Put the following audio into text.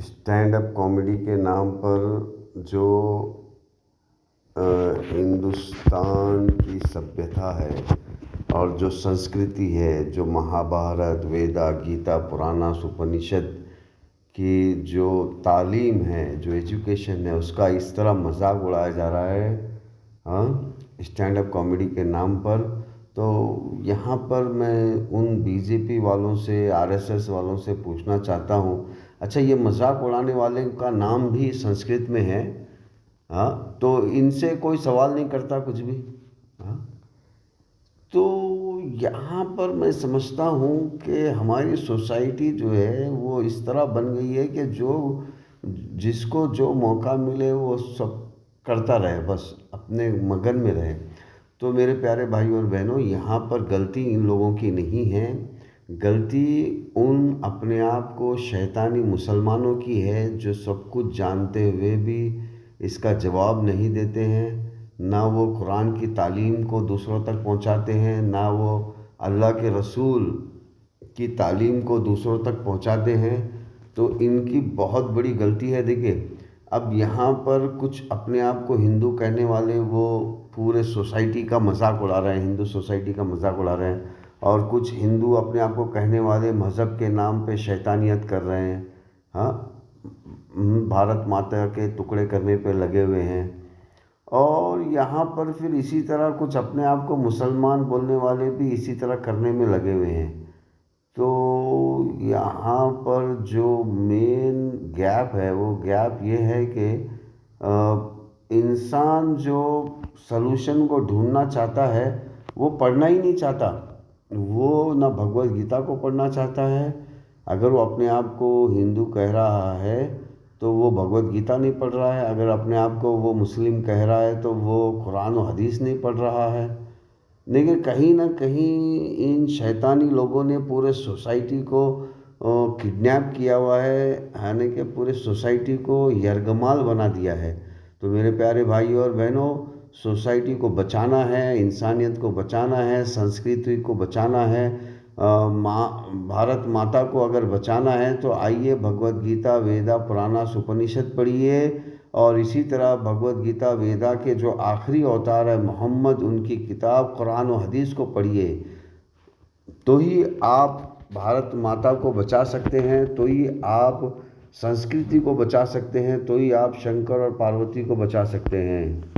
Stand up comedy के नाम पर जो हिंदुस्तान की सभ्यता है और जो संस्कृति है, जो महाभारत, वेदा, गीता, पुराना, उपनिषद की जो तालीम है, जो एजुकेशन है, उसका इस तरह मजाक उड़ाया जा रहा है स्टैंड अप कॉमेडी के नाम पर। तो यहाँ पर मैं उन बीजेपी वालों से, आरएसएस वालों से पूछना चाहता हूँ, अच्छा ये मजाक उड़ाने वाले का नाम भी संस्कृत में है, तो इनसे कोई सवाल नहीं करता कुछ भी। हाँ, तो यहाँ पर मैं समझता हूँ कि हमारी सोसाइटी जो है वो इस तरह बन गई है कि जो जिसको जो मौका मिले वो सब करता रहे, बस अपने मगन में रहे। तो मेरे प्यारे भाई और बहनों, यहाँ पर गलती इन लोगों की नहीं है, गलती उन अपने आप को शैतानी मुसलमानों की है जो सब कुछ जानते हुए भी इसका जवाब नहीं देते हैं। ना वो कुरान की तालीम को दूसरों तक पहुंचाते हैं, ना वो अल्लाह के रसूल की तालीम को दूसरों तक पहुंचाते हैं। तो इनकी बहुत बड़ी गलती है। देखिए, अब यहाँ पर कुछ अपने आप को हिंदू कहने वाले वो पूरे सोसाइटी का मजाक उड़ा रहे हैं, हिंदू सोसाइटी का मजाक उड़ा रहे हैं, और कुछ हिंदू अपने आप को कहने वाले मज़हब के नाम पे शैतानियत कर रहे हैं। हाँ, भारत माता के टुकड़े करने पे लगे हुए हैं। और यहाँ पर फिर इसी तरह कुछ अपने आप को मुसलमान बोलने वाले भी इसी तरह करने में लगे हुए हैं। तो यहाँ पर जो मेन गैप है वो गैप ये है कि इंसान जो सलूशन को ढूंढना चाहता है वो पढ़ना ही नहीं चाहता। वो ना भगवत गीता को पढ़ना चाहता है। अगर वो अपने आप को हिंदू कह रहा है तो वो भगवत गीता नहीं पढ़ रहा है। अगर अपने आप को वो मुस्लिम कह रहा है तो वो कुरान और हदीस नहीं पढ़ रहा है। लेकिन कहीं ना कहीं इन शैतानी लोगों ने पूरे सोसाइटी को किडनैप किया हुआ है, यानी कि पूरे सोसाइटी को यरगमाल बना दिया है। तो मेरे प्यारे भाई और बहनों, सोसाइटी को बचाना है, इंसानियत को बचाना है, संस्कृति को बचाना है, भारत माता को अगर बचाना है तो आइए भगवत गीता, वेदा, पुराना, उपनिषद पढ़िए। और इसी तरह भगवत गीता, वेदा के जो आखिरी अवतार है मोहम्मद, उनकी किताब कुरान और हदीस को पढ़िए। तो ही आप भारत माता को बचा सकते हैं, तो ही आप संस्कृति को बचा सकते हैं, तो ही आप शंकर और पार्वती को बचा सकते हैं।